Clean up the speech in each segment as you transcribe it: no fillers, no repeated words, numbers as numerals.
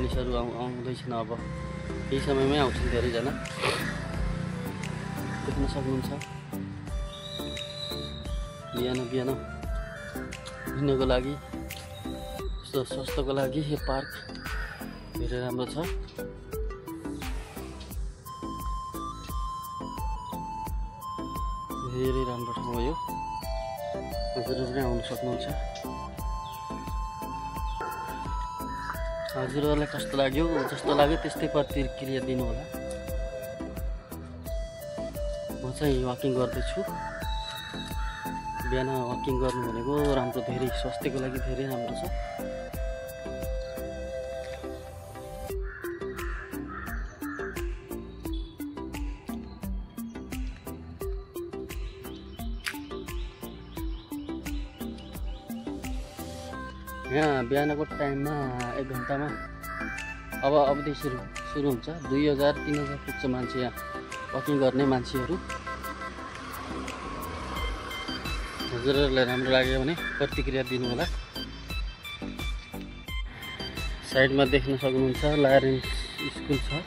मानिसहरू आउँदैछन्। अब यही समयमै आउँछन् धेरैजना, देख्न सक्नुहुन्छ। बिहान बिहान हिँड्नको लागि, स्वास्थ्यको लागि यो पार्क धेरै राम्रो छ। धेरै राम्रो ठाउँ हो यो, हजुरहरू पनि आउन सक्नुहुन्छ। हजुरहरूलाई कस्तो लाग्यो, जस्तो लाग्यो त्यस्तै प्रतिक्रिया दिनु होला। म चाहिँ वाकिङ गर्दैछु। बिहान वाकिङ गर्नु भनेको राम्रो, धेरै स्वास्थ्यको लागि धेरै राम्रो छ। यहाँ बिहानको टाइममा 1 घन्टामा अबदेखि सुरु हुन्छ। 2000-3000 पुग्छ मान्छे यहाँ वाकिङ गर्ने मान्छेहरू। हजुरहरूलाई राम्रो लाग्यो भने प्रतिक्रिया दिनु होला। साइडमा देख्न सक्नुहुन्छ लारेन्स स्कुल छ।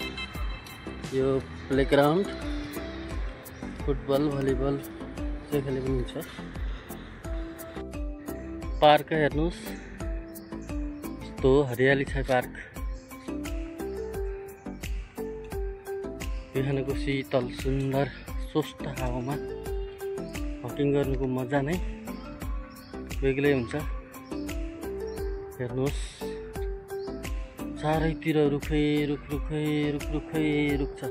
यो प्लेग्राउन्ड, फुटबल भलिबल चाहिँ खेले पनि हुन्छ। पार्क हेर्नुहोस्, यस्तो हरियाली छ पार्क। बिहानको शीतल सुन्दर स्वस्थ हावामा वाकिङ गर्नुको मजा नै बेग्लै हुन्छ। हेर्नुहोस्, चारैतिर रुखै रुख छ।